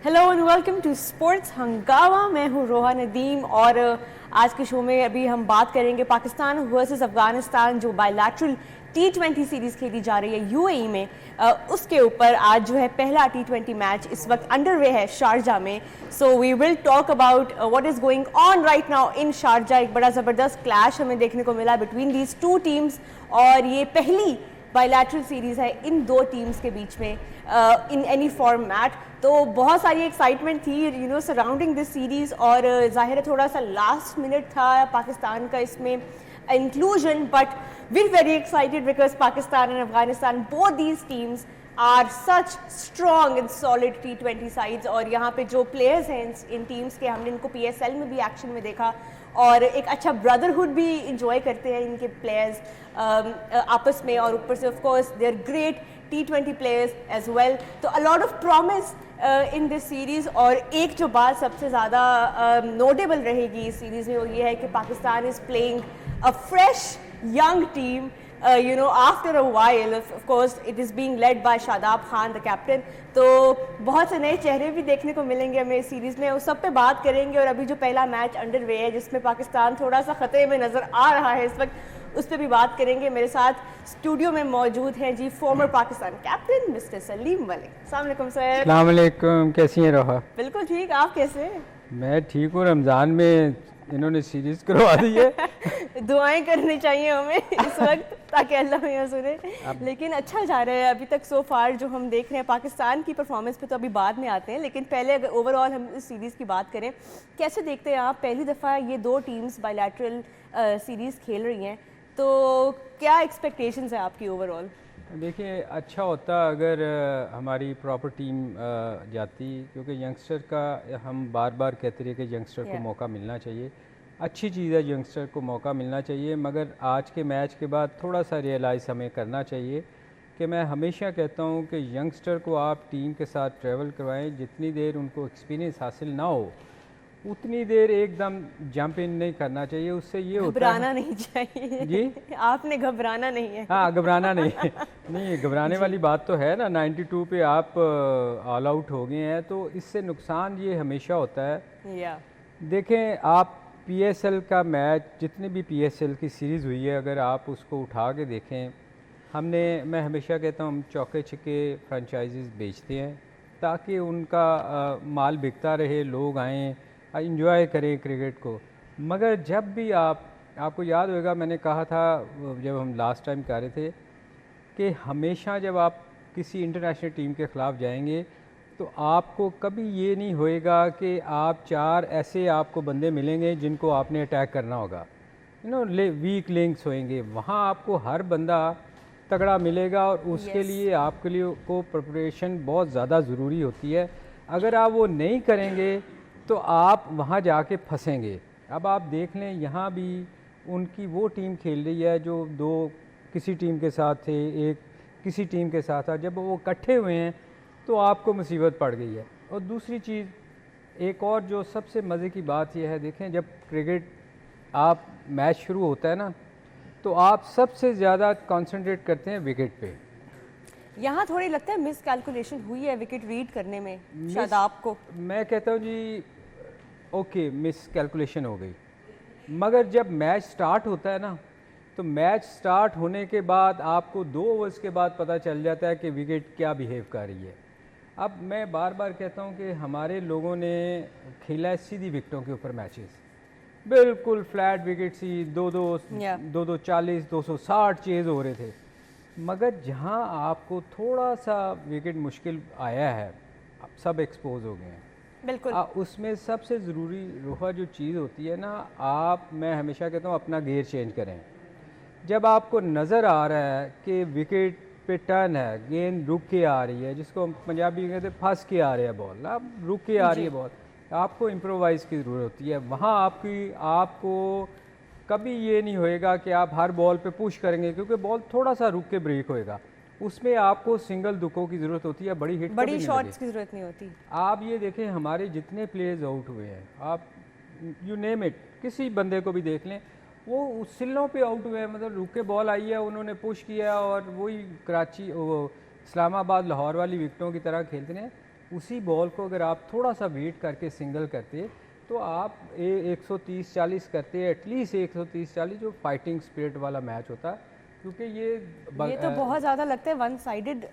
Hello and welcome to sports Hangama. मैं हूँ रोहा नदीम और आज के शो में अभी हम बात करेंगे पाकिस्तान वर्सेस अफगानिस्तान जो बायलैटरल T20 सीरीज खेली जा रही है यूएई में। उसके ऊपर आज जो है पहला T20 मैच इस वक्त अंडरवे है शारजा में। So we will talk about what is going on right now in Sharjah. एक बड़ा ज़बरदस्त क्लैश हमें देखने को मिला बिटवीन दीज टू टीम्स और ये पहली बायलैटरल सीरीज़ है इन दो टीम्स के बीच में इन एनी फॉर्मेट। तो बहुत सारी एक्साइटमेंट थी सराउंडिंग दिस सीरीज़ और जाहिर है थोड़ा सा लास्ट मिनट था पाकिस्तान का इसमें inclusion, but we're very excited because Pakistan and Afghanistan, both these teams are such strong and solid T20 sides। और यहाँ पे जो प्लेयर्स हैं इन टीम्स के, हमने इनको PSL में भी एक्शन में देखा और एक अच्छा ब्रदरहुड भी इंजॉय करते हैं इनके प्लेयर्स आपस में, और ऊपर से of course they are great T20 players as well. तो a lot of promise in this series. और एक जो बात सबसे ज़्यादा नोटेबल रहेगी इस सीरीज़ में वो ये है कि Pakistan is playing a fresh young team, after a while of course it is being led by Shadab Khan the captain। तो बहुत से नए चेहरे भी देखने को मिलेंगे हमें इस सीरीज़ में, उस सब पे बात करेंगे। और अभी जो पहला मैच अंडरवे है जिसमें पाकिस्तान थोड़ा सा खतरे में नज़र आ रहा है इस वक्त, उस पर भी बात करेंगे। मेरे साथ स्टूडियो में मौजूद हैं जी former Pakistan captain mister Salim Malik. अस्सलाम वालेकुम सर। अस्सलाम वालेकुम, कैसी हैं रोहा? बिल्कुल ठीक, आप कैसे? मैं ठीक हूँ। रमज़ान में इन्होंने सीरीज़ करवा दी है। दुआएं करनी चाहिए हमें इस वक्त ताकि अल्लाह में सुने। लेकिन अच्छा जा रहा है अभी तक सो फार जो हम देख रहे हैं। पाकिस्तान की परफॉर्मेंस पे तो अभी बाद में आते हैं, लेकिन पहले अगर ओवरऑल हम इस सीरीज़ की बात करें, कैसे देखते हैं आप? पहली दफ़ा ये दो टीम्स बायलैटरल सीरीज़ खेल रही हैं, तो क्या एक्सपेक्टेशंस है आपकी ओवरऑल? देखिए, अच्छा होता अगर हमारी प्रॉपर टीम जाती, क्योंकि यंगस्टर का हम बार बार कहते रहे कि यंगस्टर को मौका मिलना चाहिए। अच्छी चीज़ है, यंगस्टर को मौका मिलना चाहिए, मगर आज के मैच के बाद थोड़ा सा रियलाइज़ हमें करना चाहिए कि मैं हमेशा कहता हूँ कि यंगस्टर को आप टीम के साथ ट्रैवल करवाएं। जितनी देर उनको एक्सपीरियंस हासिल ना हो उतनी देर एकदम जंप इन नहीं करना चाहिए। उससे ये होता है घबराना नहीं चाहिए जी, आपने घबराना नहीं है। हाँ, घबराना नहीं है। नहीं, घबराने वाली बात तो है ना। 92 पे आप ऑल आउट हो गए हैं, तो इससे नुकसान ये हमेशा होता है। या देखें, आप PSL का मैच, जितनी भी PSL की सीरीज़ हुई है, अगर आप उसको उठा के देखें, मैं हमेशा कहता हूँ हम चौके छक्के फ्रेंचाइजीज़ बेचते हैं ताकि उनका माल बिकता रहे, लोग आएँ इंजॉय करें क्रिकेट को। मगर जब भी आपको याद होगा, मैंने कहा था जब हम लास्ट टाइम कर रहे थे कि हमेशा जब आप किसी इंटरनेशनल टीम के ख़िलाफ़ जाएंगे तो आपको कभी ये नहीं होएगा कि आप चार ऐसे आपको बंदे मिलेंगे जिनको आपने अटैक करना होगा। वीक लिंक्स होएंगे, वहाँ आपको हर बंदा तगड़ा मिलेगा और उसके लिए आपके लिए को प्रिपरेशन बहुत ज़्यादा ज़रूरी होती है। अगर आप वो नहीं करेंगे तो आप वहाँ जाके फंसेंगे। अब आप देख लें, यहाँ भी उनकी वो टीम खेल रही है जो दो किसी टीम के साथ थे, एक किसी टीम के साथ था। जब वो इकट्ठे हुए हैं तो आपको मुसीबत पड़ गई है। और दूसरी चीज़, एक और जो सबसे मज़े की बात यह है, देखें जब क्रिकेट आप मैच शुरू होता है ना, तो आप सबसे ज़्यादा कंसंट्रेट करते हैं विकेट पे। यहाँ थोड़ी लगता है मिस कैलकुलेशन हुई है विकेट रीड करने में शायद आपको। मैं कहता हूँ जी, ओके, मिस कैलकुलेशन हो गई, मगर जब मैच स्टार्ट होता है ना, तो मैच स्टार्ट होने के बाद आपको 2 ओवर्स के बाद पता चल जाता है कि विकेट क्या बिहेव कर रही है। अब मैं बार बार कहता हूँ कि हमारे लोगों ने खेला है सीधी विकेटों के ऊपर मैचेस, बिल्कुल फ्लैट विकेट सी, 2-2 40 260 चेज़ हो रहे थे। मगर जहाँ आपको थोड़ा सा विकेट मुश्किल आया है, अब सब एक्सपोज हो गए हैं। बिल्कुल। उसमें सबसे ज़रूरी रोहा जो चीज़ होती है ना, मैं हमेशा कहता हूँ अपना गियर चेंज करें। जब आपको नज़र आ रहा है कि विकेट पे टर्न है, गेंद रुक के आ रही है, जिसको हम पंजाबी में कहते हैं फंस के आ रही है बॉल, अब रुक के आ रही है बॉल, आपको इम्प्रोवाइज़ की ज़रूरत होती है। वहाँ आपको कभी ये नहीं होएगा कि आप हर बॉल पे पुश करेंगे, क्योंकि बॉल थोड़ा सा रुक के ब्रेक होएगा। उसमें आपको सिंगल दुखों की ज़रूरत होती है, बड़ी शॉट्स की ज़रूरत नहीं होती। आप ये देखें, हमारे जितने प्लेयर्स आउट हुए हैं, आप यू नेम इट, किसी बंदे को भी देख लें, वो सिलों पे आउट हुए हैं। मतलब रुक के बॉल आई है, उन्होंने पुश किया और वही कराची, वो इस्लामाबाद लाहौर वाली विकेटों की तरह खेलते हैं। उसी बॉल को अगर आप थोड़ा सा वेट करके सिंगल करते तो आप 130-40 करते, एटलीस्ट 130-40, जो फाइटिंग स्पिरिट वाला मैच होता, क्योंकि ये तो बहुत ज़्यादा लगता है वन साइडेड।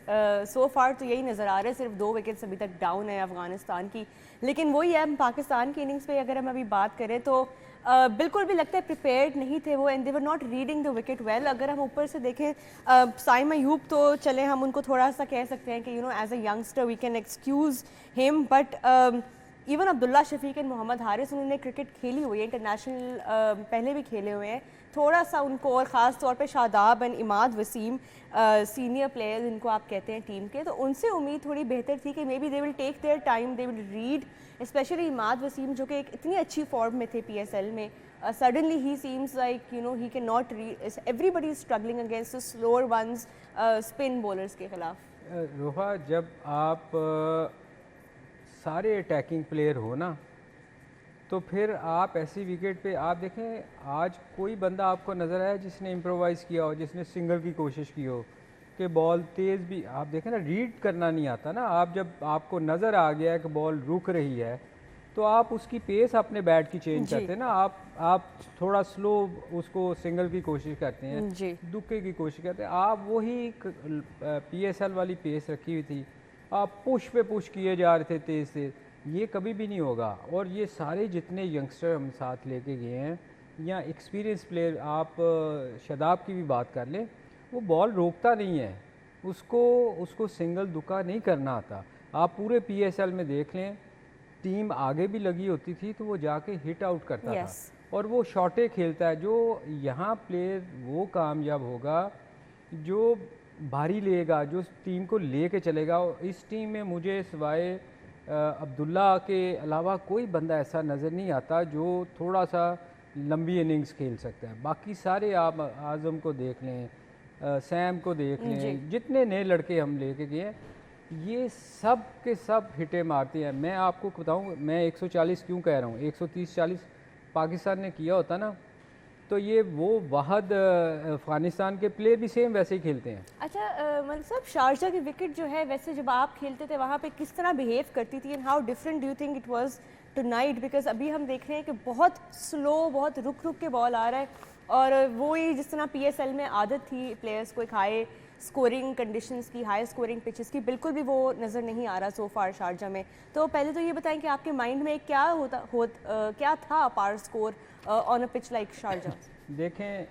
सो फार तो यही नज़र आ रहा है, सिर्फ 2 विकेट्स अभी तक डाउन है अफगानिस्तान की। लेकिन वही है, पाकिस्तान की इनिंग्स पे अगर हम अभी बात करें तो बिल्कुल भी लगता है प्रिपेयर्ड नहीं थे वो, and they were not reading the wicket well. अगर हम ऊपर से देखें, साइम अयूब तो चले हम उनको थोड़ा सा कह सकते हैं कि as a youngster we can excuse him, but even Abdullah Shafique and Mohammad Haris, उन्होंने क्रिकेट खेली हुई है, इंटरनेशनल पहले भी खेले हुए हैं। थोड़ा सा उनको, और ख़ास तौर पे Shadab and Imad Wasim, senior players इनको आप कहते हैं टीम के, तो उनसे उम्मीद थोड़ी बेहतर थी कि maybe they will take their time, they will read, specially Imad Wasim जो कि एक इतनी अच्छी फॉर्म में थे PSL में। Suddenly he seems like he can not read, everybody is struggling against the slower ones, spin bowlers के खिलाफ। रोहा, जब आप सारे अटैकिंग प्लेयर हो ना, तो फिर आप ऐसी विकेट पे आप देखें, आज कोई बंदा आपको नज़र आया जिसने इम्प्रोवाइज़ किया हो, जिसने सिंगल की कोशिश की हो कि बॉल तेज़ भी, आप देखें ना, रीड करना नहीं आता ना। आप जब आपको नज़र आ गया कि बॉल रुक रही है तो आप उसकी पेस अपने बैट की चेंज करते हैं ना, आप थोड़ा स्लो उसको सिंगल की कोशिश करते हैं, दुक्के की कोशिश करते हैं। आप वही PSL वाली पेस रखी हुई थी, आप पुश पे पुश किए जा रहे थे तेज़ तेज़, ये कभी भी नहीं होगा। और ये सारे जितने यंगस्टर हम साथ लेके गए हैं या एक्सपीरियंस प्लेयर, आप शादाब की भी बात कर लें, वो बॉल रोकता नहीं है, उसको सिंगल दुक्का नहीं करना आता। आप पूरे PSL में देख लें, टीम आगे भी लगी होती थी तो वो जाके हिट आउट करता था, और वो शॉटे खेलता है। जो यहाँ प्लेयर वो कामयाब होगा जो भारी लेगा, जो टीम को लेके चलेगा। इस टीम में मुझे सिवाय अब्दुल्ला के अलावा कोई बंदा ऐसा नज़र नहीं आता जो थोड़ा सा लंबी इनिंग्स खेल सकता है। बाकी सारे आप आज़म को देख लें, सैम को देख लें, जितने नए लड़के हम लेके गए हैं, ये सब के सब हिटे मारते हैं। मैं आपको बताऊं, मैं 140 क्यों कह रहा हूँ, 130-40 पाकिस्तान ने किया होता ना, तो ये वो वाहद अफगानिस्तान के प्लेयर भी सेम वैसे ही खेलते हैं। अच्छा मतलब साहब, शारजा की विकेट जो है, वैसे जब आप खेलते थे वहाँ पे किस तरह बिहेव करती थी, and how different do you think it was tonight? Because अभी हम देख रहे हैं कि बहुत स्लो, बहुत रुक रुक के बॉल आ रहा है, और वो ही जिस तरह PSL में आदत थी प्लेयर्स को एक हाई स्कोरिंग कंडीशंस की, हाई स्कोरिंग पिचेस की, बिल्कुल भी वो नज़र नहीं आ रहा सो फार शारजा में। तो पहले तो ये बताएं कि आपके माइंड में क्या था par score on a pitch like Sharjah? देखें,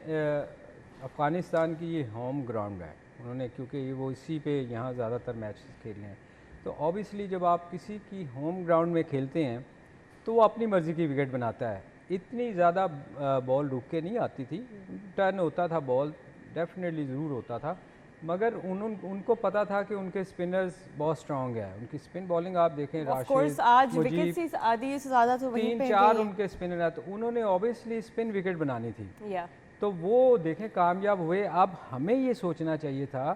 अफ़गानिस्तान की ये होम ग्राउंड है, उन्होंने क्योंकि वो इसी पे यहाँ ज़्यादातर मैच खेले हैं, तो ऑब्वियसली जब आप किसी की होम ग्राउंड में खेलते हैं तो वो अपनी मर्ज़ी की विकेट बनाता है। इतनी ज़्यादा बॉल रुक के नहीं आती थी, टर्न होता था, बॉल डेफिनेटली ज़रूर होता था, मगर उनको पता था कि उनके स्पिनर्स बहुत स्ट्रॉन्ग है। उनकी स्पिन बॉलिंग आप देखें, राशिद, आज विकेट से आधी से ज़्यादा तो वहीं पे 3-4 उनके स्पिनर है, तो उन्होंने ऑब्वियसली स्पिन विकेट बनानी थी, तो वो देखें कामयाब हुए। अब हमें ये सोचना चाहिए था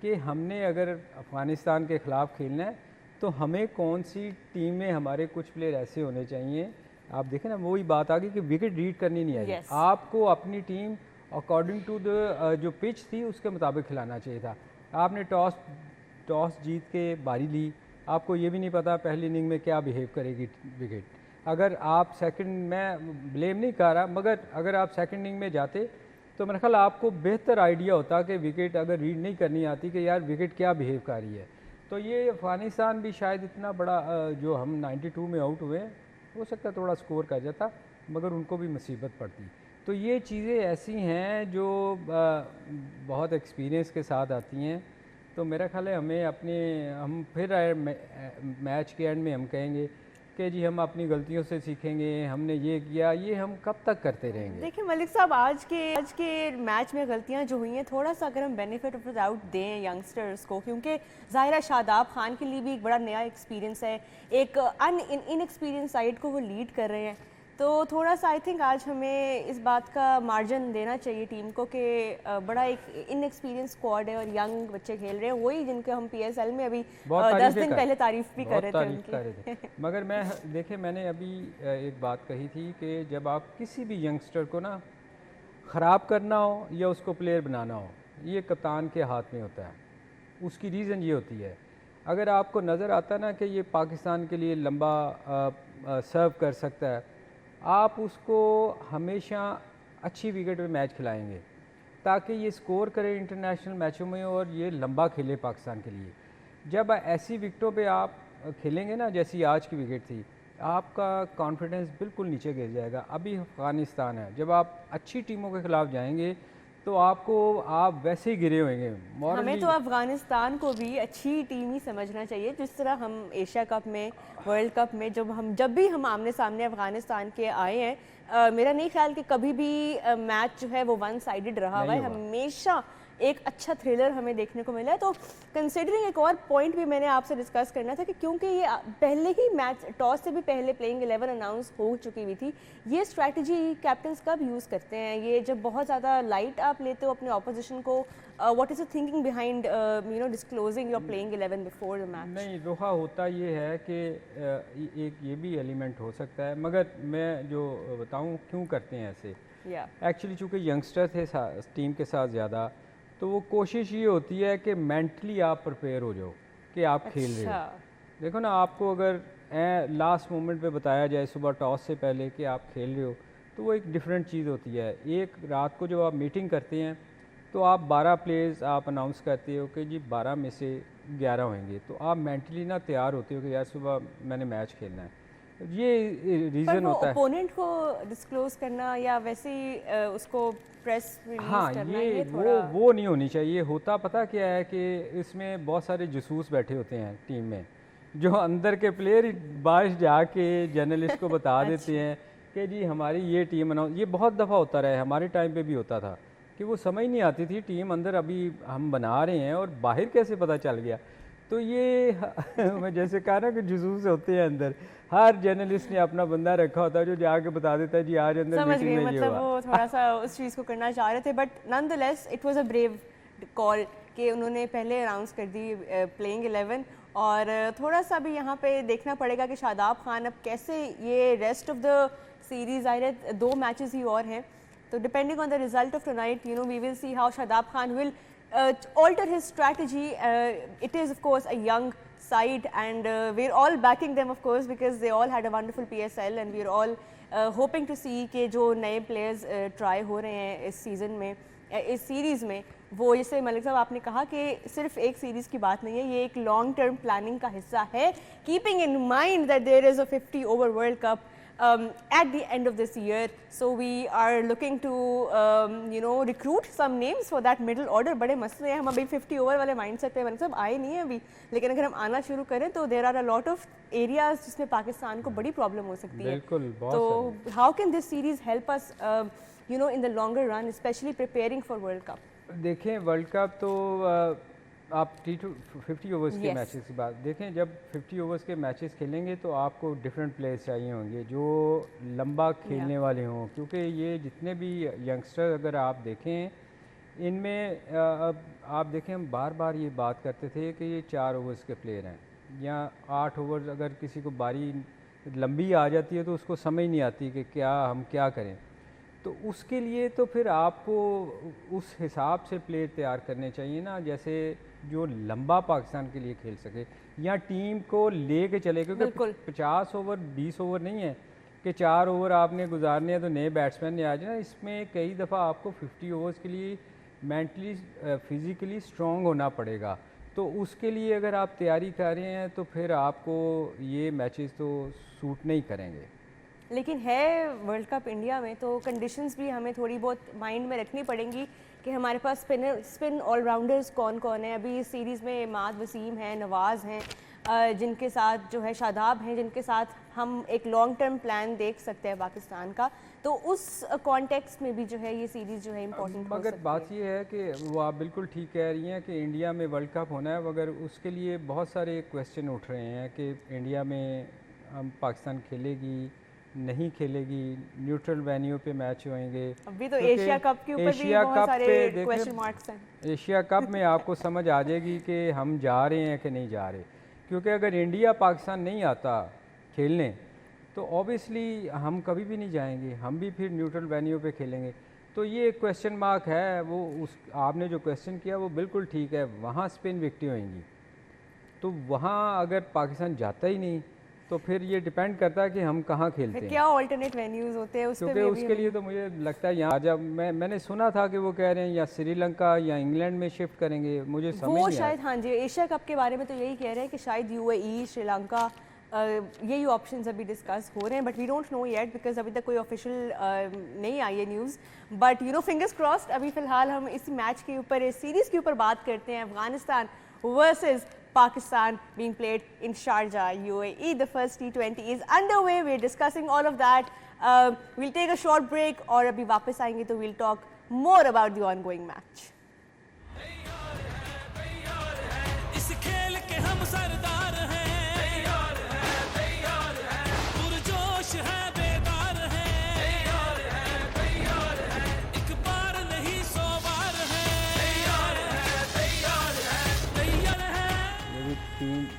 कि हमने अगर अफ़गानिस्तान के ख़िलाफ़ खेलना है तो हमें कौन सी टीम में हमारे कुछ प्लेयर ऐसे होने चाहिए। आप देखें ना, वही बात आ गई कि विकेट रीड करनी नहीं आई, आपको अपनी टीम अकॉर्डिंग टू द जो पिच थी उसके मुताबिक खिलाना चाहिए था। आपने टॉस जीत के बारी ली, आपको ये भी नहीं पता पहली इनिंग में क्या बिहेव करेगी विकेट। अगर आप सेकंड, मैं ब्लेम नहीं कर रहा, मगर अगर आप सेकंड इनिंग में जाते तो मेरा ख्याल आपको बेहतर आइडिया होता कि विकेट अगर रीड नहीं करनी आती कि यार विकेट क्या बिहेव कर रही है। तो ये अफ़गानिस्तान भी शायद इतना बड़ा जो हम 92 में आउट हुए, हो सकता है थोड़ा स्कोर कर जाता, मगर उनको भी मुसीबत पड़ती। तो ये चीज़ें ऐसी हैं जो बहुत एक्सपीरियंस के साथ आती हैं। तो मेरा ख्याल है हम फिर मैच के एंड में हम कहेंगे कि जी हम अपनी गलतियों से सीखेंगे, हमने ये किया, ये हम कब तक करते रहेंगे? देखिए मलिक साहब, आज के मैच में गलतियां जो हुई हैं, थोड़ा सा अगर हम बेनिफिट ऑफ द डाउट दें यंगस्टर्स को, क्योंकि ज़ाहिर शादाब खान के लिए भी एक बड़ा नया एक्सपीरियंस है, एक इनएक्सपीरियंस साइड को वो लीड कर रहे हैं, तो थोड़ा सा आई थिंक आज हमें इस बात का मार्जिन देना चाहिए टीम को कि बड़ा एक इनएक्सपीरियंस स्क्वाड है और यंग बच्चे खेल रहे हैं, वही जिनके हम PSL में अभी 10 दिन पहले तारीफ भी कर रहे थे। मगर मैंने अभी एक बात कही थी कि जब आप किसी भी यंगस्टर को ना ख़राब करना हो या उसको प्लेयर बनाना हो, ये कप्तान के हाथ में होता है। उसकी रीज़न ये होती है, अगर आपको नज़र आता ना कि ये पाकिस्तान के लिए लंबा सर्व कर सकता है, आप उसको हमेशा अच्छी विकेट पे मैच खिलाएंगे ताकि ये स्कोर करे इंटरनेशनल मैचों में और ये लंबा खेले पाकिस्तान के लिए। जब ऐसी विकेटों पे आप खेलेंगे ना, जैसी आज की विकेट थी, आपका कॉन्फिडेंस बिल्कुल नीचे गिर जाएगा। अभी अफ़गानिस्तान है, जब आप अच्छी टीमों के ख़िलाफ़ जाएंगे तो आप वैसे ही गिरे होंगे हमें मॉरली। तो अफगानिस्तान को भी अच्छी टीम ही समझना चाहिए, जिस तरह हम एशिया कप में, वर्ल्ड कप में जब भी हम आमने सामने अफगानिस्तान के आए हैं, मेरा नहीं ख्याल कि कभी भी मैच जो है वो वन साइडेड रहा हुआ है। हमेशा एक अच्छा थ्रिलर हमें देखने को मिला है। तो कंसिडरिंग एक और पॉइंट भी मैंने आपसे डिस्कस करना था कि क्योंकि ये पहले ही मैच टॉस से भी पहले प्लेइंग 11 अनाउंस हो चुकी हुई थी, ये स्ट्रैटेजी कैप्टन्स कब यूज़ करते हैं? ये जब बहुत ज़्यादा लाइट आप लेते हो अपने ऑपोजिशन को, what is the thinking behind disclosing your playing 11 before the match? नहीं, रोहा होता ये है कि एक ये भी एलिमेंट हो सकता है, मगर मैं जो बताऊं क्यों करते हैं ऐसे। एक्चुअली चूँकि यंगस्टर थे टीम के साथ ज़्यादा, तो वो कोशिश ये होती है कि मेंटली आप प्रिपेयर हो जाओ कि आप खेल रहे हो। देखो ना, आपको अगर लास्ट मोमेंट पे बताया जाए सुबह टॉस से पहले कि आप खेल रहे हो, तो वो एक डिफरेंट चीज़ होती है। एक रात को जब आप मीटिंग करते हैं तो आप 12 प्लेयर्स आप अनाउंस करते हो कि जी 12 में से 11 होंगे, तो आप मेंटली ना तैयार होते हो कि यार सुबह मैंने मैच खेलना है। ये रीज़न होता है। ओपोनेंट को डिस्क्लोज करना या वैसे ही उसको प्रेस रिलीज हाँ, करना, ये वो नहीं होनी चाहिए। होता पता क्या है कि इसमें बहुत सारे जासूस बैठे होते हैं टीम में, जो अंदर के प्लेयर बाहर जाके जर्नलिस्ट को बता देते हैं कि जी हमारी ये टीम अनाउंस। ये बहुत दफ़ा होता रहा है, हमारे टाइम पे भी होता था कि वो समझ नहीं आती थी टीम अंदर अभी हम बना रहे हैं और बाहर कैसे पता चल गया। तो ये मैं जैसे कहा ना कि जासूस होते हैं अंदर, हर जर्नलिस्ट ने अपना बंदा रखा होता है जो जाके बता देता है जी आज अंदर समझ मीटिंग गए, में ये मतलब हुआ। वो थोड़ा सा उस चीज़ को करना चाह रहे थे, but nonetheless it was a brave call कि उन्होंने पहले अनाउंस कर दी प्लेइंग 11। और थोड़ा सा भी यहाँ पे देखना पड़ेगा कि शादाब खान अब कैसे ये रेस्ट ऑफ द सीरीज आए रहे, 2 मैचेस ही और हैं, तो depending on the result of tonight we will see how Shadab Khan will alter his strategy. It is of course a young side and we're all backing them of course because they all had a wonderful PSL and we're all hoping to see कि जो नए players try हो रहे हैं इस season में, इस series में, वो जैसे मलिक साहब आपने कहा कि सिर्फ एक सीरीज़ की बात नहीं है, ये एक लॉन्ग टर्म प्लानिंग का हिस्सा है, keeping in mind that there is a 50 over world cup at the end of this year. So we are looking to recruit some names for that middle order. बड़े मसले हैं, हम अभी 50 over वाले mindset पे मतलब आए नहीं है अभी, लेकिन अगर हम आना शुरू करें तो there are a lot of areas जिसमें पाकिस्तान को बड़ी प्रॉब्लम हो सकती है। बिल्कुल, तो how can this series help us in the longer run, specially preparing for world cup? देखें, वर्ल्ड कप तो आप 50 ओवर्स के मैचेस की बात देखें, जब 50 ओवर्स के मैचेस खेलेंगे तो आपको डिफरेंट प्लेयर्स चाहिए होंगे जो लंबा खेलने वाले हों, क्योंकि ये जितने भी यंगस्टर अगर आप देखें इनमें आप देखें हम बार बार ये बात करते थे कि ये 4 ओवर्स के प्लेयर हैं या 8 ओवर, अगर किसी को बारी लंबी आ जाती है तो उसको समझ नहीं आती कि हम क्या करें। तो उसके लिए तो फिर आपको उस हिसाब से प्लेयर तैयार करने चाहिए ना, जैसे जो लंबा पाकिस्तान के लिए खेल सके या टीम को ले के चले, क्योंकि 50 ओवर 20 ओवर नहीं है कि 4 ओवर आपने गुजारने हैं तो नए बैट्समैन ने आ जाना। इसमें कई दफ़ा आपको 50 ओवर्स के लिए मेंटली फिज़िकली स्ट्रॉन्ग होना पड़ेगा। तो उसके लिए अगर आप तैयारी कर रहे हैं तो फिर आपको ये मैचेस तो सूट नहीं करेंगे। लेकिन है वर्ल्ड कप इंडिया में, तो कंडीशंस भी हमें थोड़ी बहुत माइंड में रखनी पड़ेंगी कि हमारे पास स्पिन ऑलराउंडर्स कौन कौन है। अभी इस सीरीज़ में इमाद वसीम हैं, नवाज़ हैं, जिनके साथ जो है शादाब हैं, जिनके साथ हम एक लॉन्ग टर्म प्लान देख सकते हैं पाकिस्तान का। तो उस कॉन्टेक्स्ट में भी जो है ये सीरीज़ जो है इम्पोर्टेंट। मगर बात ये है कि वो आप बिल्कुल ठीक कह रही हैं कि इंडिया में वर्ल्ड कप होना है, मगर उसके लिए बहुत सारे क्वेश्चन उठ रहे हैं कि इंडिया में हम पाकिस्तान खेलेगी नहीं खेलेगी, न्यूट्रल वेन्यू पे मैच होंगे। अभी तो एशिया कप के ऊपर भी बहुत सारे क्वेश्चन मार्क्स हैं। एशिया कप में आपको समझ आ जाएगी कि हम जा रहे हैं कि नहीं जा रहे, क्योंकि अगर इंडिया पाकिस्तान नहीं आता खेलने तो ऑब्वियसली हम कभी भी नहीं जाएंगे, हम भी फिर न्यूट्रल वेन्यू पे खेलेंगे। तो ये एक क्वेश्चन मार्क है। वो उस आपने जो क्वेश्चन किया वो बिल्कुल ठीक है, वहाँ स्पिन विकेटें होंगी। तो वहाँ अगर पाकिस्तान जाता ही नहीं तो फिर ये डिपेंड करता है कि हम कहाँ खेलते फिर हैं। क्या ऑल्टरनेट वेन्यूज होते हैं उस पे क्योंकि भी उसके लिए तो मुझे लगता है यहाँ जब मैंने सुना था कि वो कह रहे हैं या श्रीलंका या इंग्लैंड में शिफ्ट करेंगे, मुझे समझ वो नहीं आया। शायद हाँ जी एशिया कप के बारे में तो यही कह रहे हैं कि शायद यूएई श्रीलंका यही ऑप्शंस अभी डिस्कस हो रहे हैं, but we don't know yet because अभी तक कोई ऑफिशियल नहीं आई है news. But you know fingers crossed. अभी फिलहाल हम इसी मैच के ऊपर, इस सीरीज़ के ऊपर बात करते हैं, Afghanistan versus Pakistan being played in Sharjah, UAE. The first T20 is underway. We're discussing all of that. We'll take a short break और अभी वापस आएंगे तो we'll talk more about the ongoing match. इस खेल के हम सरदार हैं, पुरजोश है, बेदार है, एक बार नहीं 100 बार है, तैयार है। ये भी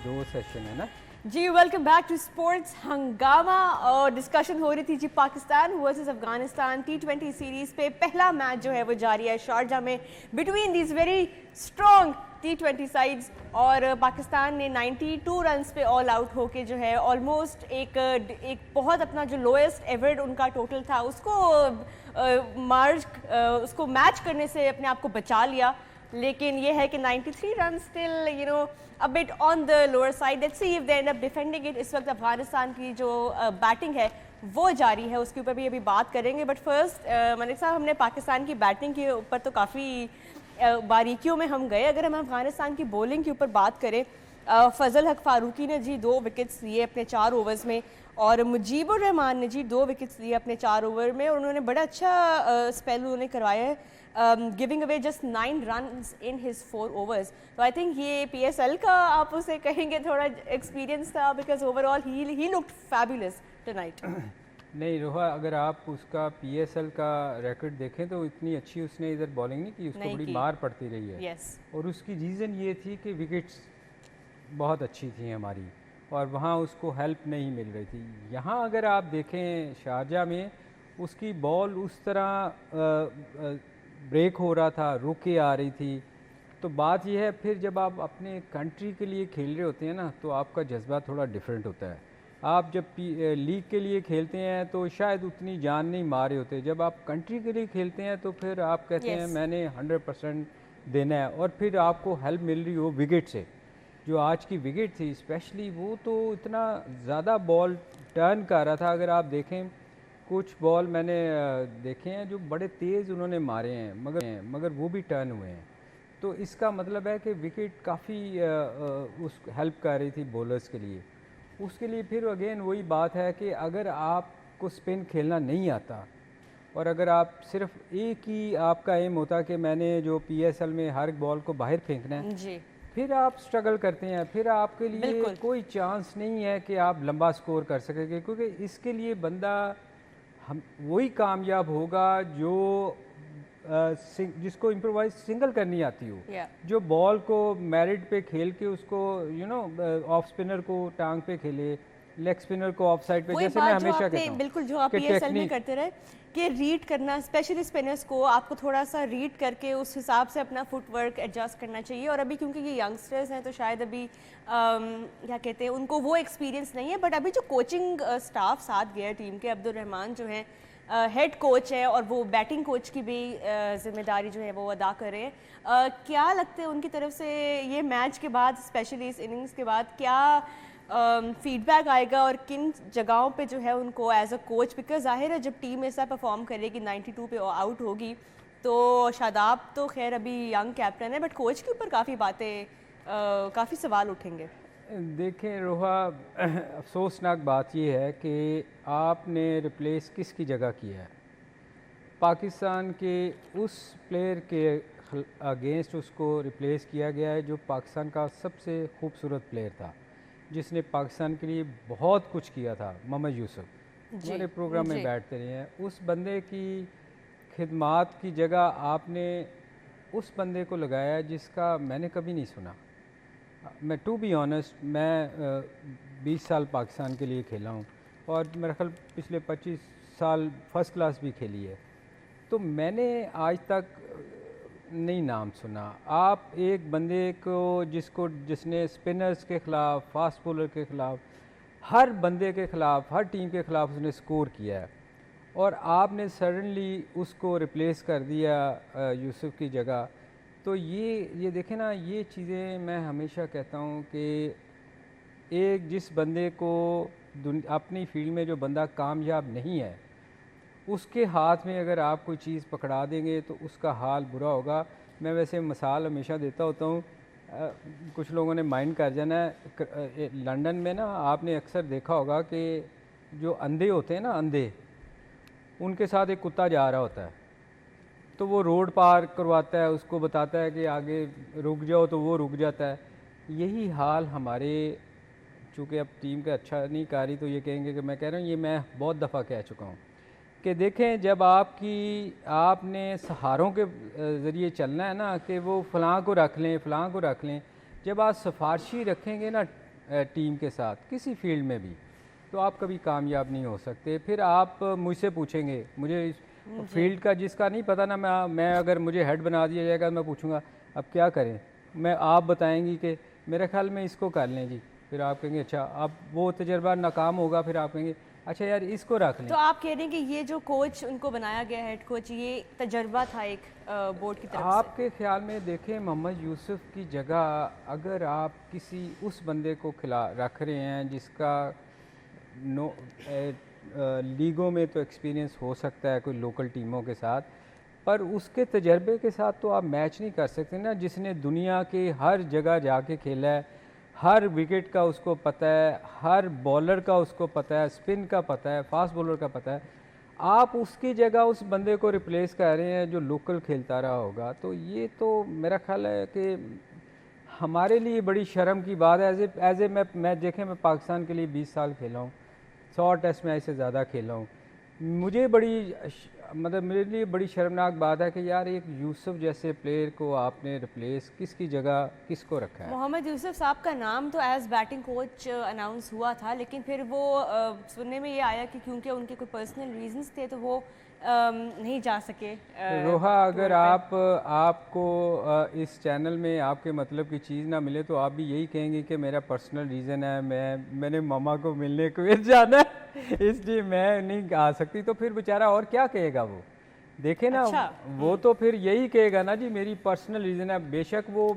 2 सेशन है ना। जी welcome back to sports Hungama. और डिस्कशन हो रही थी जी Pakistan versus Afghanistan T20 series पे। पहला मैच जो है वो जारी है शारजा में between these very strong T20 sides. और पाकिस्तान ने 92 रन्स पे ऑल आउट होके जो है ऑलमोस्ट एक बहुत अपना जो लोएस्ट एवर उनका टोटल था उसको मैच करने से अपने आप को बचा लिया। लेकिन ये है कि 93 run still you know a bit on the lower side. Let's see if they and up defending it. इस वक्त अफगानिस्तान की जो बैटिंग है वो जारी है, उसके ऊपर भी अभी बात करेंगे। बट फर्स्ट मलिक साहब, हमने पाकिस्तान की बैटिंग के ऊपर तो काफ़ी बारीकियों में हम गए। अगर हम अफगानिस्तान की बॉलिंग के ऊपर बात करें, फजल हक फारूकी ने जी 2 विकेट्स लिए अपने 4 ओवर्स में, और मुजीबुर रहमान ने जी 2 विकेट्स लिए अपने 4 ओवर में, और उन्होंने बड़ा अच्छा स्पेल उन्होंने करवाया है, giving away just 9 runs in his 4 overs. तो आई थिंक ये PSL का आप उसे कहेंगे थोड़ा एक्सपीरियंस था, because overall he looked fabulous tonight. नहीं रोहा, अगर आप उसका PSL का रिकॉर्ड देखें तो इतनी अच्छी उसने इधर बॉलिंग नहीं की, उसको नहीं बड़ी की। मार पड़ती रही है। यस और उसकी रीज़न ये थी कि विकेट्स बहुत अच्छी थी हमारी और वहाँ उसको हेल्प नहीं मिल रही थी। यहाँ अगर आप देखें शारजा में उसकी बॉल उस तरह ब्रेक हो रहा था, रुक के आ रही थी। तो बात यह है, फिर जब आप अपने कंट्री के लिए खेल रहे होते हैं ना तो आपका जज्बा थोड़ा डिफरेंट होता है। आप जब लीग के लिए खेलते हैं तो शायद उतनी जान नहीं मारे होते, जब आप कंट्री के लिए खेलते हैं तो फिर आप कहते हैं Yes. मैंने 100% देना है, और फिर आपको हेल्प मिल रही हो विकेट से। जो आज की विकेट थी स्पेशली, वो तो इतना ज़्यादा बॉल टर्न कर रहा था। अगर आप देखें कुछ बॉल मैंने देखे हैं जो बड़े तेज़ उन्होंने मारे हैं, मगर वो भी टर्न हुए हैं। तो इसका मतलब है कि विकेट काफ़ी उस हेल्प कर रही थी बॉलर्स के लिए। उसके लिए फिर अगेन वही बात है कि अगर आपको स्पिन खेलना नहीं आता और अगर आप सिर्फ एक ही आपका एम होता कि मैंने जो PSL में हर बॉल को बाहर फेंकना है, जी फिर आप स्ट्रगल करते हैं, फिर आपके लिए बिल्कुल। कोई चांस नहीं है कि आप लंबा स्कोर कर सकेंगे, क्योंकि इसके लिए बंदा हम वही कामयाब होगा जो जिसको इम्प्रोवाइज सिंगल करनी आती हो, या जो बॉल को मैरिट पे खेल के उसको ऑफ स्पिनर को टांग पे खेले, लेग स्पिनर को ऑफ साइड पे, वही जैसे मैं बात जो हमेशा आपने कहता हूँ बिल्कुल जो आप कि PSL में टेक्निक करते रहे कि रीड करना, स्पेशली स्पिनर्स को आपको थोड़ा सा रीड करके उस हिसाब से अपना फुटवर्क एडजस्ट करना चाहिए। और अभी क्योंकि ये यंगस्टर्स हैं तो शायद अभी क्या कहते हैं उनको वो एक्सपीरियंस नहीं है। बट अभी जो कोचिंग स्टाफ साथ गया टीम के, अब्दुल रहमान जो हैं हेड कोच है और वो बैटिंग कोच की भी जिम्मेदारी जो है वो अदा कर रहे हैं। क्या लगता है उनकी तरफ से ये मैच के बाद, स्पेशली इस इनिंग्स के बाद, क्या फीडबैक आएगा और किन जगहों पे जो है उनको एज अ कोच, बिकॉज जाहिर है जब टीम ऐसा परफॉर्म करेगी 92 पे आउट होगी, तो शादाब तो खैर अभी यंग कैप्टन है, बट कोच के ऊपर काफ़ी बातें, काफ़ी सवाल उठेंगे। देखें रोहा, अफसोसनाक बात यह है कि आपने रिप्लेस किसकी जगह किया है। पाकिस्तान के उस प्लेयर के अगेंस्ट उसको रिप्लेस किया गया है जो पाकिस्तान का सबसे खूबसूरत प्लेयर था, जिसने पाकिस्तान के लिए बहुत कुछ किया था, मोहम्मद यूसुफ। हमारे प्रोग्राम में बैठते रहे हैं। उस बंदे की खिदमात की जगह आपने उस बंदे को लगाया जिसका मैंने कभी नहीं सुना। मैं टू बी ऑनेस्ट, मैं 20 साल पाकिस्तान के लिए खेला हूँ और मेरा ख्याल पिछले 25 साल फर्स्ट क्लास भी खेली है। तो मैंने आज तक नहीं नाम सुना। आप एक बंदे को जिसने स्पिनर्स के ख़िलाफ़, फास्ट बॉलर के ख़िलाफ़, हर बंदे के ख़िलाफ़, हर टीम के ख़िलाफ़ उसने स्कोर किया है, और आपने सडनली उसको रिप्लेस कर दिया यूसुफ की जगह। तो ये देखें ना, ये चीज़ें मैं हमेशा कहता हूँ कि एक जिस बंदे को अपनी फील्ड में जो बंदा कामयाब नहीं है, उसके हाथ में अगर आप कोई चीज़ पकड़ा देंगे तो उसका हाल बुरा होगा। मैं वैसे मिसाल हमेशा देता होता हूँ, कुछ लोगों ने माइंड कर जाना है, लंदन में ना आपने अक्सर देखा होगा कि जो अंधे होते हैं ना, अंधे, उनके साथ एक कुत्ता जा रहा होता है, तो वो रोड पार करवाता है, उसको बताता है कि आगे रुक जाओ, तो वो रुक जाता है। यही हाल हमारे, चूँकि अब टीम का अच्छा नहीं कर रही तो ये कहेंगे कि मैं कह रहा हूँ, ये मैं बहुत दफ़ा कह चुका हूँ कि देखें, जब आपने सहारों के ज़रिए चलना है ना कि वो फ़लाँ को रख लें, फ़लाँ को रख लें, जब आप सिफारशी रखेंगे ना टीम के साथ किसी फील्ड में भी, तो आप कभी कामयाब नहीं हो सकते। फिर आप मुझसे पूछेंगे, मुझे इस फील्ड का जिसका नहीं पता ना, मैं अगर मुझे हेड बना दिया जाएगा, मैं पूछूंगा अब क्या करें, आप बताएंगी कि मेरे ख्याल में इसको कर लें जी, फिर आप कहेंगे अच्छा, अब वो तजर्बा नाकाम होगा, फिर आप कहेंगे अच्छा यार इसको रख लें। तो आप कह रहे हैं कि ये जो कोच उनको बनाया गया हेड कोच, ये तजर्बा था एक बोर्ड की तरफ से। आपके ख्याल में देखें, मोहम्मद यूसुफ की जगह अगर आप किसी उस बंदे को रख रहे हैं जिसका लीगों में तो एक्सपीरियंस हो सकता है कोई लोकल टीमों के साथ, पर उसके तजर्बे के साथ तो आप मैच नहीं कर सकते ना, जिसने दुनिया के हर जगह जाके खेला है, हर विकेट का उसको पता है, हर बॉलर का उसको पता है, स्पिन का पता है, फास्ट बॉलर का पता है। आप उसकी जगह उस बंदे को रिप्लेस कर रहे हैं जो लोकल खेलता रहा होगा, तो ये तो मेरा ख्याल है कि हमारे लिए बड़ी शर्म की बात है। एज ए मैं देखें, मैं पाकिस्तान के लिए 20 साल खेला हूँ, 100 टेस्ट मैच से ज़्यादा खेला हूँ। मुझे मतलब मेरे लिए बड़ी शर्मनाक बात है कि यार एक यूसुफ जैसे प्लेयर को आपने रिप्लेस, किसकी जगह किसको रखा है। मोहम्मद यूसुफ साहब का नाम तो एज बैटिंग कोच अनाउंस हुआ था, लेकिन फिर वो सुनने में ये आया कि क्योंकि उनके कोई पर्सनल रीजंस थे तो वो नहीं जा सके। रोहा, अगर आपको इस चैनल में आपके मतलब की चीज़ ना मिले तो आप भी यही कहेंगे कि मेरा पर्सनल रीज़न है, मैंने मामा को मिलने को जाना है इसलिए मैं नहीं आ सकती, तो फिर बेचारा और क्या कहेगा वो। देखे ना, अच्छा। वो तो फिर यही कहेगा ना जी मेरी पर्सनल रीज़न है। बेशक वो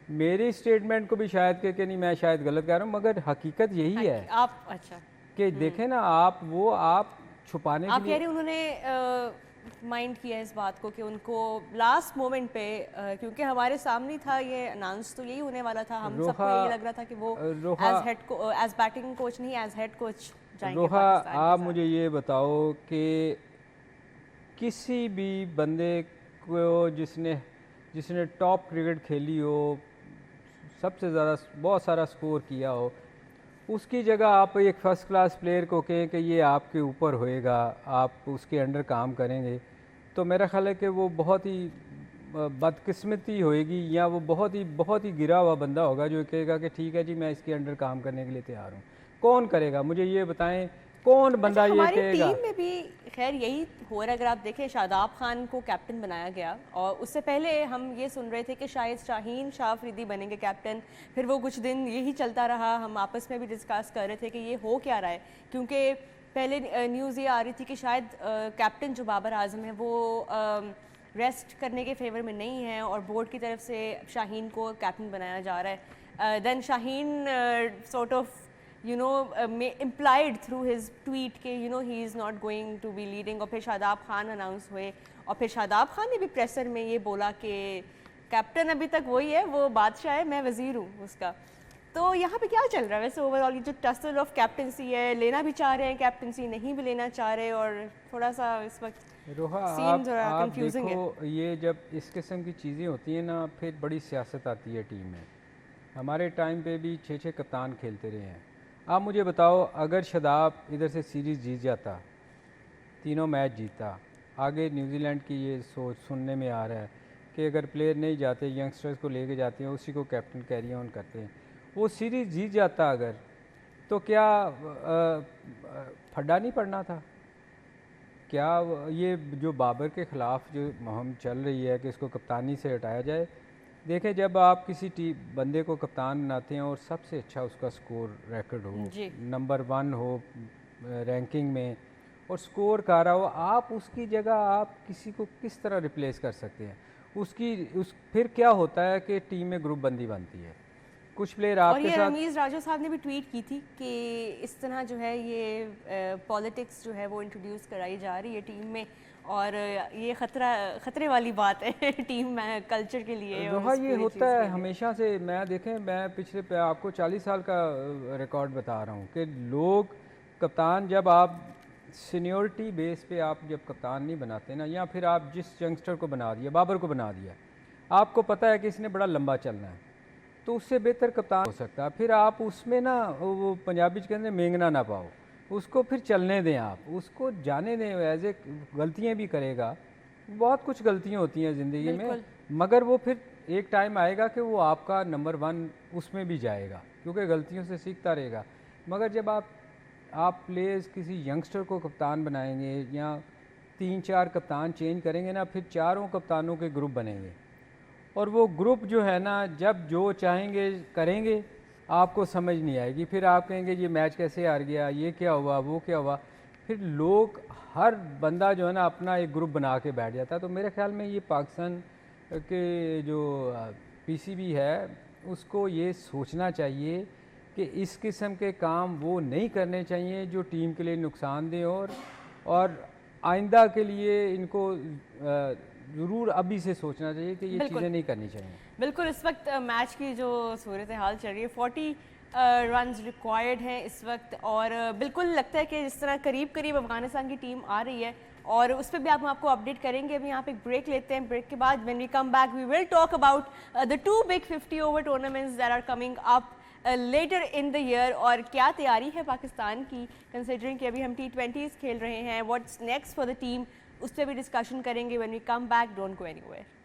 मेरी स्टेटमेंट को भी शायद कि नहीं, मैं शायद गलत कह रहा हूँ, मगर हकीकत यही है आप अच्छा कि देखें ना, आप छुपाने आप के कह लिए रहे हैं उन्होंने माइंड किया इस बात को कि उनको लास्ट मोमेंट पे क्योंकि हमारे सामने था ये अनाउंस, तो यही होने वाला था, हम सबको यही लग रहा था कि वो एज बैटिंग कोच नहीं, एज हेड कोच जाएंगे रोहा, पाकिस्तान के आप साथ। मुझे ये बताओ कि किसी भी बंदे को जिसने टॉप क्रिकेट खेली हो, सबसे ज़्यादा बहुत सारा स्कोर किया हो, उसकी जगह आप एक फ़र्स्ट क्लास प्लेयर को कहें कि ये आपके ऊपर होएगा, आप उसके अंडर काम करेंगे, तो मेरा ख्याल है कि वो बहुत ही बदकिस्मती होएगी, या वो बहुत ही गिरा हुआ बंदा होगा जो कहेगा कि ठीक है जी मैं इसके अंडर काम करने के लिए तैयार हूँ। कौन करेगा, मुझे ये बताएं, कौन बंदा ये हमारी कहेगा। टीम में भी खैर यही हो रहा है। अगर आप देखें, शादाब खान को कैप्टन बनाया गया, और उससे पहले हम ये सुन रहे थे कि शायद शाहीन शाह अफरीदी बनेंगे कैप्टन। फिर वो कुछ दिन यही चलता रहा, हम आपस में भी डिस्कस कर रहे थे कि ये हो क्या रहा है, क्योंकि पहले न्यूज़ ये आ रही थी कि शायद कैप्टन जो बाबर आजम है वो रेस्ट करने के फेवर में नहीं है, और बोर्ड की तरफ से शाहीन को कैप्टन बनाया जा रहा है। Then Shaheen sort of implied through his tweet कि he is not going to be leading, और फिर शादाब खान अनाउंस हुए, और फिर शादाब खान ने भी प्रेसर में ये बोला कि कैप्टन अभी तक वही है, वो बादशाह है, मैं वज़ीर हूँ उसका। तो यहाँ पे क्या चल रहा है वैसे ओवरऑल, ये जो टसल ऑफ कैप्टनसी है, लेना भी चाह रहे हैं कैप्टनसी, नहीं भी लेना चाह रहे, और थोड़ा सा इस वक्त रोहा, सीन आप कंफ्यूजिंग है। देखो, ये जब इस किस्म की चीज़ें होती हैं ना, फिर बड़ी सियासत आती है टीम में। हमारे टाइम पे भी 6-6 कप्तान खेलते रहे हैं। आप मुझे बताओ, अगर शादाब इधर से सीरीज़ जीत जाता, तीनों मैच जीता, आगे न्यूजीलैंड की ये सोच सुनने में आ रहा है कि अगर प्लेयर नहीं जाते, यंगस्टर्स को लेके जाते हैं, उसी को कैप्टन कैरी ऑन करते हैं, वो सीरीज़ जीत जाता अगर, तो क्या फड्डा नहीं पड़ना था? क्या ये जो बाबर के ख़िलाफ़ जो मुहिम चल रही है कि इसको कप्तानी से हटाया जाए, देखें जब आप किसी बंदे को कप्तान बनाते हैं और सबसे अच्छा उसका स्कोर रिकॉर्ड हो, जी। नंबर 1 हो रैंकिंग में और स्कोर कर रहा हो, आप उसकी जगह आप किसी को किस तरह रिप्लेस कर सकते हैं? फिर क्या होता है कि टीम में ग्रुप बंदी बनती है, कुछ प्लेयर और आपके ये साथ। रमीज़ राजा साहब ने भी ट्वीट की थी कि इस तरह जो है ये पॉलिटिक्स जो है वो इंट्रोड्यूस कराई जा रही है टीम में, और ये खतरे वाली बात है टीम में कल्चर के लिए। और रोहा इस ये पूरी होता चीज़ है के लिए। हमेशा से। मैं पिछले आपको 40 साल का रिकॉर्ड बता रहा हूँ कि लोग कप्तान जब आप सीनियरिटी बेस पे आप जब कप्तान नहीं बनाते ना, या फिर आप जिस यंगस्टर को बना दिया, बाबर को बना दिया, आपको पता है कि इसने बड़ा लंबा चलना है, तो उससे बेहतर कप्तान हो सकता है। फिर आप उसमें ना वो पंजाबी के अंदर मेंगना ना पाओ, उसको फिर चलने दें, आप उसको जाने दें। एज ए गलतियाँ भी करेगा, बहुत कुछ गलतियाँ होती हैं ज़िंदगी में, बिल्कुल। मगर वो फिर एक टाइम आएगा कि वो आपका नंबर 1 उसमें भी जाएगा, क्योंकि गलतियों से सीखता रहेगा। मगर जब आप प्लेयर्स किसी यंगस्टर को कप्तान बनाएंगे या 3-4 कप्तान चेंज करेंगे ना, फिर चारों कप्तानों के ग्रुप बनेंगे और वो ग्रुप जो है ना, जब जो चाहेंगे करेंगे, आपको समझ नहीं आएगी। फिर आप कहेंगे ये मैच कैसे हार गया, ये क्या हुआ, वो क्या हुआ। फिर लोग, हर बंदा जो है ना अपना एक ग्रुप बना के बैठ जाता है। तो मेरे ख्याल में ये पाकिस्तान के जो पीसीबी है उसको ये सोचना चाहिए कि इस किस्म के काम वो नहीं करने चाहिए जो टीम के लिए नुकसानदेह और आइंदा के लिए इनको ज़रूर अभी से सोचना चाहिए कि ये बिल्कुल। चीज़ें नहीं करनी चाहिए। बिल्कुल, इस वक्त मैच की जो सूरत हाल चल रही है, 40 रन्स रिक्वायर्ड हैं इस वक्त, और बिल्कुल लगता है कि जिस तरह करीब करीब अफगानिस्तान की टीम आ रही है, और उस पर भी हम आपको अपडेट करेंगे। अभी यहाँ पे एक ब्रेक लेते हैं, ब्रेक के बाद when we come back we will talk about the 2 big 50 over tournaments that are coming up later in the year, और क्या तैयारी है पाकिस्तान की, कंसिडरिंग कि अभी हम T20s खेल रहे हैं, what's next for the team, उस पर भी डिस्कशन करेंगे when we come back. Don't go anywhere.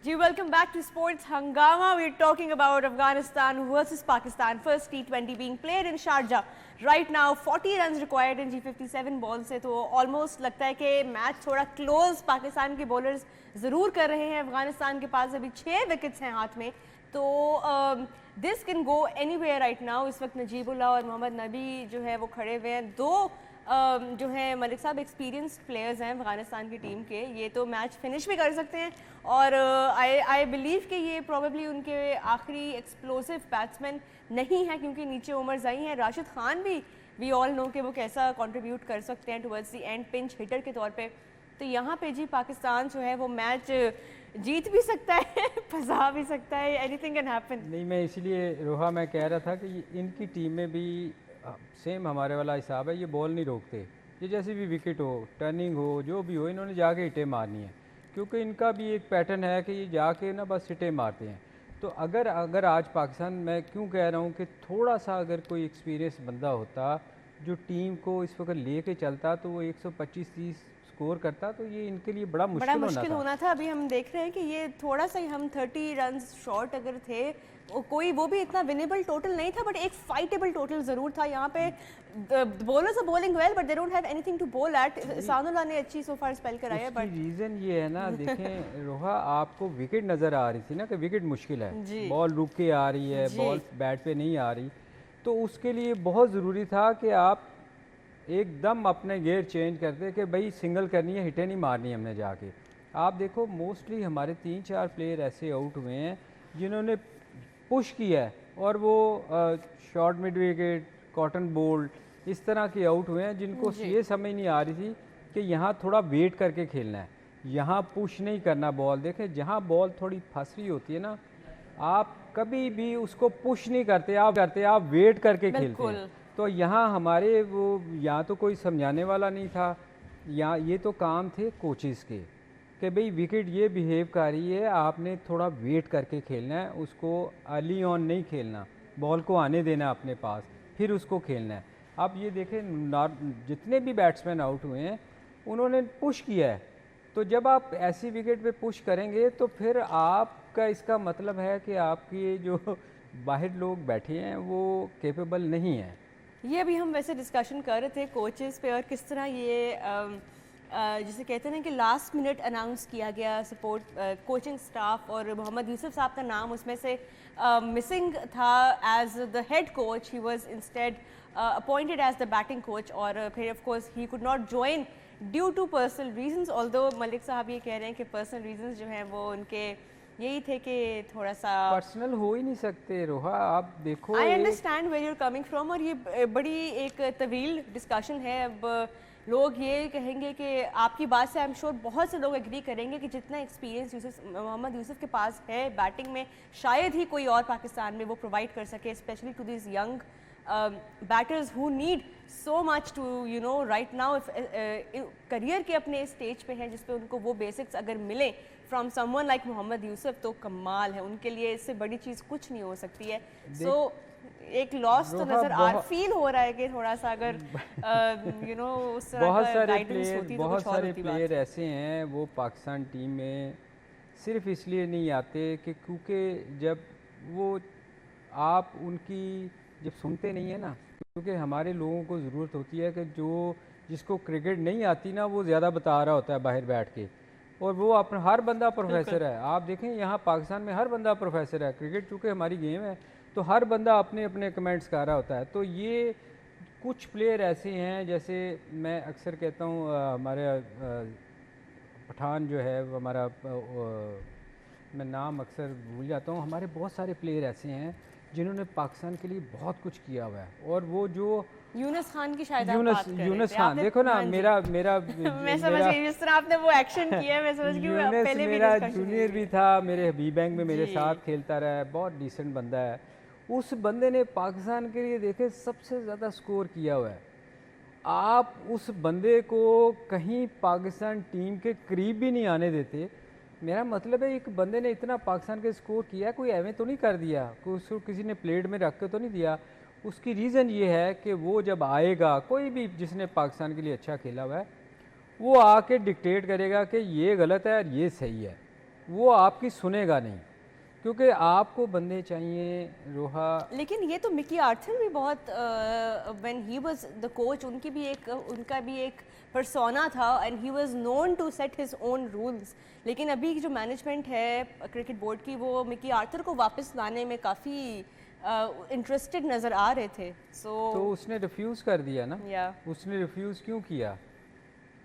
जी, welcome back to Sports Hangama. We're talking about Afghanistan versus Pakistan. First T20 being played in Sharjah. Right now 40 runs required in G57 ball से, तो almost लगता है कि match थोड़ा close Pakistan के bowlers ज़रूर कर रहे हैं। अफगानिस्तान के पास अभी 6 विकेट्स हैं हाथ में, तो this can go anywhere right now. इस वक्त नजीबुल्लाह और मोहम्मद नबी जो है वो खड़े हुए हैं। दो जो है मलिक साहब एक्सपीरियंस्ड प्लेयर्स हैं अफगानिस्तान की टीम के, ये तो मैच फिनिश भी कर सकते हैं, और आई बिलीव कि ये प्रोबेबली उनके आखिरी एक्सप्लोसिव बैट्समैन नहीं है, क्योंकि नीचे उमर ज़ई हैं। राशिद खान भी वी ऑल नो कि वो कैसा कंट्रीब्यूट कर सकते हैं towards the end pinch hitter के तौर पे। तो यहाँ पे जी पाकिस्तान जो है वो मैच जीत भी सकता है, फंसा भी सकता है, एनीथिंग कैन हैपन। नहीं, मैं इसीलिए रोहा मैं कह रहा था कि इनकी टीम में भी सेम हमारे वाला हिसाब है, ये बॉल नहीं रोकते। ये जैसे भी विकेट हो, टर्निंग हो, जो भी हो, इन्होंने जाके हिटें मारनी है, क्योंकि इनका भी एक पैटर्न है कि ये जाके ना बस हिटें मारते हैं। तो अगर आज पाकिस्तान, मैं क्यों कह रहा हूँ कि थोड़ा सा अगर कोई एक्सपीरियंस बंदा होता जो टीम को इस वक्त लेके चलता, तो वो 125-30 स्कोर करता, तो ये इनके लिए बड़ा मुश्किल होना था। अभी हम देख रहे हैं कि ये थोड़ा सा ही हम 30 रन्स शॉर्ट अगर थे, कोई वो भी इतना विनेबल टोटल नहीं था, बट एक फाइटेबल टोटल ज़रूर था। यहाँ पे bowlers are bowling well but they don't have anything to bowl at. Sanaullah ने अच्छी सो फार स्पेल कराया है, बट रीज़न ये है ना, देखें रोहा, आपको विकेट नज़र आ रही थी ना कि विकेट मुश्किल है, बॉल रुक के आ रही है, बॉल बैट पे नहीं आ रही, तो उसके लिए बहुत ज़रूरी था कि आप एकदम अपने गियर चेंज करते कि भाई सिंगल करनी है, हिटें नहीं मारनी हमने जाके। आप देखो मोस्टली हमारे 3-4 प्लेयर ऐसे आउट हुए हैं जिन्होंने पुश किया है, और वो short mid wicket, caught and bowled, इस तरह के आउट हुए हैं जिनको ये समझ नहीं आ रही थी कि यहाँ थोड़ा वेट करके खेलना है, यहाँ पुश नहीं करना बॉल। देखें जहाँ बॉल थोड़ी फंस रही होती है ना, आप कभी भी उसको पुश नहीं करते, आप वेट करके खेलते हैं। तो यहाँ हमारे वो यहाँ तो कोई समझाने वाला नहीं था, यहाँ ये तो काम थे कोचेस के कि भाई विकेट ये बिहेव कर रही है, आपने थोड़ा वेट करके खेलना है, उसको अर्ली ऑन नहीं खेलना, बॉल को आने देना अपने पास, फिर उसको खेलना है। आप ये देखें जितने भी बैट्समैन आउट हुए हैं उन्होंने पुश किया है, तो जब आप ऐसी विकेट पे पुश करेंगे तो फिर आपका इसका मतलब है कि आपकी जो बाहर लोग बैठे हैं वो कैपेबल नहीं हैं। ये अभी हम वैसे डिस्कशन कर रहे थे कोचेस पे और किस तरह ये जिसे कहते हैं ना कि लास्ट मिनट अनाउंस किया गया सपोर्ट कोचिंग स्टाफ, और मोहम्मद यूसुफ साहब का नाम उसमें से मिसिंग था as the head coach. He was instead appointed as the batting coach, और फिर of course he could not join due to personal reasons. Although Malik साहब ये कह रहे हैं कि पर्सनल रीजंस जो हैं वो उनके यही थे कि थोड़ा सा पर्सनल हो ही नहीं सकते रोहा, आप देखो। I understand where you're coming from, और ये बड़ी एक तवील डिस्कशन है। अब लोग ये कहेंगे कि आपकी बात से आई एम श्योर बहुत से लोग एग्री करेंगे कि जितना एक्सपीरियंस मोहम्मद यूसुफ के पास है बैटिंग में, शायद ही कोई और पाकिस्तान में वो प्रोवाइड कर सके, specially to this young batters who need so much to you know right now career के अपने स्टेज पे हैं, जिस पे उनको वो बेसिक्स अगर मिले from someone like Mohammad Yousuf तो कमाल है उनके लिए, इससे बड़ी चीज़ कुछ नहीं हो सकती है। सो एक लॉस तो नजर आ फील हो रहा है कि थोड़ा सा अगर यू नो उस तरह बहुत का सारे गाइडेंस प्लेयर होती तो बहुत कुछ और सारे होती प्लेयर बात। ऐसे हैं वो पाकिस्तान टीम में सिर्फ इसलिए नहीं आते कि क्योंकि जब वो आप उनकी जब सुनते नहीं है ना, क्योंकि हमारे लोगों को ज़रूरत होती है कि जो जिसको क्रिकेट नहीं आती ना वो ज़्यादा बता रहा होता है बाहर बैठ के, और वो अपना हर बंदा प्रोफेसर है। आप देखें यहाँ पाकिस्तान में हर बंदा प्रोफेसर है, क्रिकेट चूँकि हमारी गेम है तो हर बंदा अपने अपने कमेंट्स कर रहा होता है। तो ये कुछ प्लेयर ऐसे हैं, जैसे मैं अक्सर कहता हूँ हमारे पठान जो है वो हमारा मैं नाम अक्सर भूल जाता हूँ, हमारे बहुत सारे प्लेयर ऐसे हैं जिन्होंने पाकिस्तान के लिए बहुत कुछ किया हुआ है। और वो जो यूनुस खान की शायद आप यूनुस बात कर रहे यूनुस थे। खान आपने- देखो ना, हाँ जी। मेरा मेरा मैं समझ गई जिस तरह आपने वो एक्शन किया है, मैं समझ गई वो यूनुस पहले भी मेरा discussion जूनियर हुई भी था, मेरे हबीब बैंक में मेरे जी। साथ खेलता रहा है, बहुत डिसेंट बंदा है। उस बंदे ने पाकिस्तान के लिए देखे सबसे ज़्यादा स्कोर किया हुआ है। आप उस बंदे को कहीं पाकिस्तान टीम के करीब भी नहीं आने देते। मेरा मतलब है एक बंदे ने इतना पाकिस्तान के स्कोर किया, कोई एवं तो नहीं कर दिया, कोई उसको किसी ने प्लेट में रख के तो नहीं दिया। उसकी रीज़न ये है कि वो जब आएगा, कोई भी जिसने पाकिस्तान के लिए अच्छा खेला हुआ है वो आके डिक्टेट करेगा कि ये गलत है और ये सही है, वो आपकी सुनेगा नहीं, क्योंकि आपको बंदे चाहिए रोहा। लेकिन ये तो मिकी आर्थर भी बहुत when he was the coach उनका भी एक पर्सोना था and he was known to set his own rules. लेकिन अभी जो मैनेजमेंट है क्रिकेट बोर्ड की वो मिकी आर्थर को वापस लाने में काफ़ी इंटरेस्टेड नज़र आ रहे थे। तो उसने रिफ्यूज़ कर दिया ना। या उसने रिफ्यूज़ क्यों किया?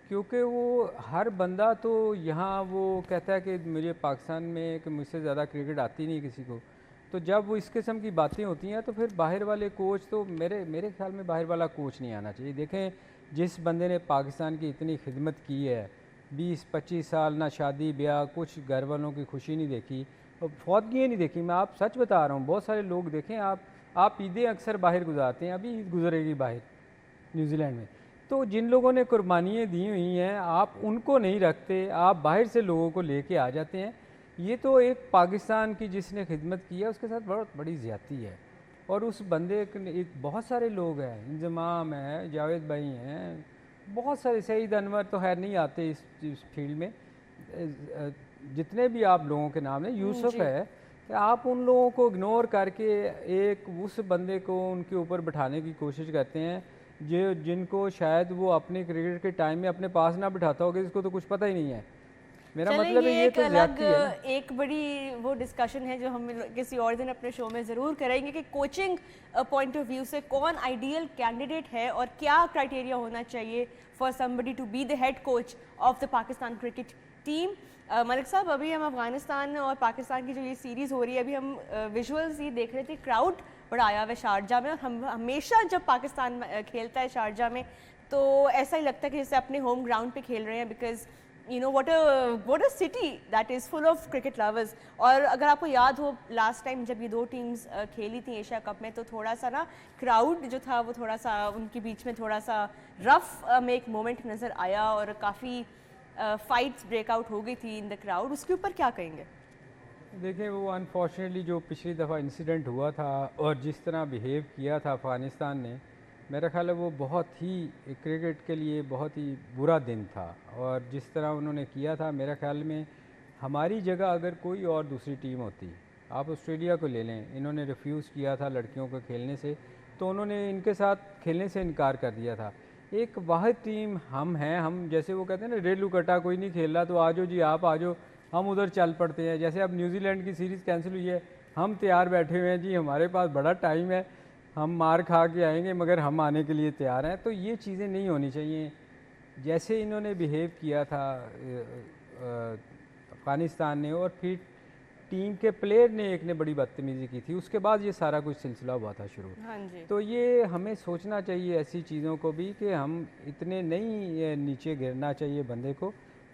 क्योंकि वो हर बंदा तो यहाँ वो कहता है कि मुझे पाकिस्तान में कि मुझसे ज़्यादा क्रिकेट आती नहीं किसी को। तो जब वो इस किस्म की बातें होती हैं तो फिर बाहर वाले कोच तो मेरे ख्याल में बाहर वाला कोच नहीं आना चाहिए। देखें जिस बंदे ने पाकिस्तान की इतनी खिदमत की है, 20-25 साल ना शादी ब्याह, कुछ घर वालों की खुशी नहीं देखी और फौतगियाँ नहीं देखी। मैं आप सच बता रहा हूँ, बहुत सारे लोग देखें आप ईदें अक्सर बाहर गुजारते हैं, अभी ईद गुजरेगी बाहर न्यूजीलैंड में। तो जिन लोगों ने कुर्बानियाँ दी हुई हैं आप उनको नहीं रखते, आप बाहर से लोगों को लेके आ जाते हैं। ये तो एक पाकिस्तान की जिसने खिदमत की है उसके साथ बहुत बड़ी ज़्यादती है। और उस बंदे के बहुत सारे लोग हैं, इंजमाम है, जावेद भाई हैं, बहुत सारे, सईद अनवर तो खैर नहीं आते इस फील्ड में, जितने भी आप लोगों के नाम हैं, यूसुफ है, कि आप उन लोगों को इग्नोर करके एक उस बंदे को उनके ऊपर बैठाने की कोशिश करते हैं जिनको शायद वो अपने क्रिकेट के टाइम में अपने पास ना बिठाता होगा, इसको तो कुछ पता ही नहीं है। मेरा मतलब है ये तो ज़्यादती है ना। एक बड़ी वो डिस्कशन है जो हम किसी और दिन अपने शो में ज़रूर करेंगे कि कोचिंग पॉइंट ऑफ व्यू से कौन आइडियल कैंडिडेट है और क्या क्राइटेरिया होना चाहिए for somebody to be the head coach of the Pakistan cricket team. Malik साहब, अभी हम अफगानिस्तान और पाकिस्तान की जो ये सीरीज़ हो रही है, अभी हम विजुअल्स ये देख रहे थे, क्राउड बड़ा आया हुआ है शारजा में, और हम हमेशा जब पाकिस्तान खेलता है शारजा में तो ऐसा ही लगता है कि जैसे अपने होम ग्राउंड पे खेल रहे हैं, because you know what a city that is full of cricket lovers। और अगर आपको याद हो लास्ट टाइम जब ये दो टीम्स खेली थी एशिया कप में, तो थोड़ा सा ना क्राउड जो था वो थोड़ा सा उनके बीच में थोड़ा सा रफ में एक मोमेंट नज़र आया और काफ़ी फाइट्स ब्रेकआउट हो गई थी इन द क्राउड। उसके ऊपर क्या कहेंगे? देखिए वो अनफॉर्चुनेटली जो पिछली दफ़ा इंसिडेंट हुआ था और जिस तरह बिहेव किया था अफ़गानिस्तान ने, मेरा ख्याल है वो बहुत ही क्रिकेट के लिए बहुत ही बुरा दिन था। और जिस तरह उन्होंने किया था, मेरा ख्याल में हमारी जगह अगर कोई और दूसरी टीम होती आप ऑस्ट्रेलिया को ले लें, इन्होंने रिफ्यूज़ किया था लड़कियों को खेलने से, तो उन्होंने इनके साथ खेलने से इनकार कर दिया था। एक वाहिद टीम हम हैं, हम जैसे वो कहते हैं ना रेलू कटा कोई नहीं खेल रहा तो आ जाओ जी आप आ जाओ, हम उधर चल पड़ते हैं। जैसे अब न्यूजीलैंड की सीरीज़ कैंसिल हुई है, हम तैयार बैठे हुए हैं जी, हमारे पास बड़ा टाइम है, हम मार खा के आएंगे मगर हम आने के लिए तैयार हैं। तो ये चीज़ें नहीं होनी चाहिए। जैसे इन्होंने बिहेव किया था अफ़गानिस्तान ने, और फिर टीम के प्लेयर ने एक ने बड़ी बदतमीज़ी की थी, उसके बाद ये सारा कुछ सिलसिला हुआ था शुरू। हाँ जी। तो ये हमें सोचना चाहिए ऐसी चीज़ों को भी कि हम इतने नहीं नीचे गिरना चाहिए बंदे को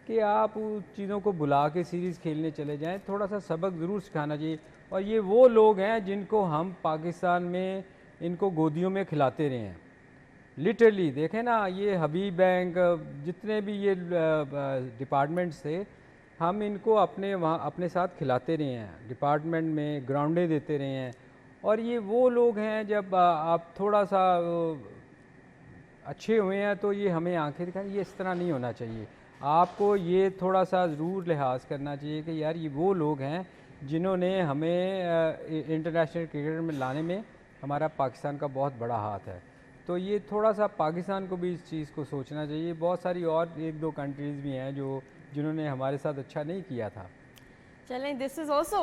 कि आप उन चीज़ों को बुला के सीरीज़ खेलने चले जाएं। थोड़ा सा सबक ज़रूर सिखाना चाहिए। और ये वो लोग हैं जिनको हम पाकिस्तान में इनको गोदियों में खिलाते रहे हैं, लिटरली। देखें ना, ये हबीब बैंक जितने भी ये डिपार्टमेंट्स थे, हम इनको अपने वहाँ अपने साथ खिलाते रहे हैं, डिपार्टमेंट में ग्राउंडें देते रहे हैं। और ये वो लोग हैं जब आप थोड़ा सा अच्छे हुए हैं तो ये हमें आंखें दिखाएं, ये इस तरह नहीं होना चाहिए। आपको ये थोड़ा सा ज़रूर लिहाज करना चाहिए कि यार ये वो लोग हैं जिन्होंने हमें इंटरनेशनल क्रिकेट में लाने में हमारा पाकिस्तान का बहुत बड़ा हाथ है। तो ये थोड़ा सा पाकिस्तान को भी इस चीज़ को सोचना चाहिए। बहुत सारी और एक दो कंट्रीज़ भी हैं जिन्होंने हमारे साथ अच्छा नहीं किया था। चलें, this is also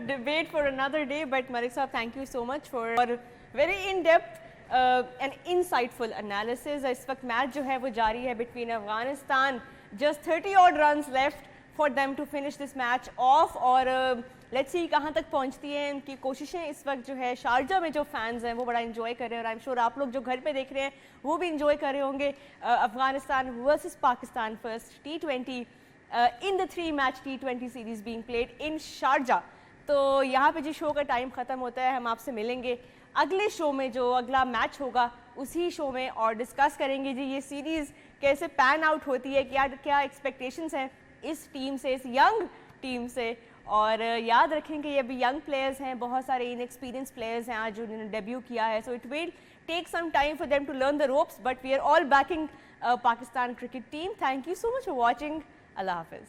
debate for another day, but Malik साहब thank you so much for very in depth and insightful analysis. इस वक्त मैच जो है वो जारी है between Afghanistan, just 30 odd runs left for them to finish this match off. और let's see कहाँ तक पहुँचती हैं उनकी कोशिशें। इस वक्त जो है शारजा में जो फैंस हैं वो बड़ा इन्जॉय कर रहे हैं, और आई एम श्योर आप लोग जो घर पे देख रहे हैं वो भी इन्जॉय कर रहे होंगे। Afghanistan versus Pakistan first T20 in the 3-मैच T20 series being played in Sharjah. तो यहाँ पे जी शो का टाइम ख़त्म होता है। हम आपसे मिलेंगे अगले शो में, जो अगला मैच होगा उसी शो में, और डिस्कस करेंगे जी ये सीरीज़ कैसे पैन आउट होती है, क्या क्या एक्सपेक्टेशंस हैं इस टीम से, इस यंग टीम से। और याद रखें कि ये अभी यंग प्लेयर्स हैं, बहुत सारे इनएक्सपीरियंस प्लेयर्स हैं आज जिन्होंने डेब्यू किया है। So it will take some time for them to learn the ropes, but we are all backing Pakistan cricket team. Thank you so much for watching. अल्लाह हाफिज़।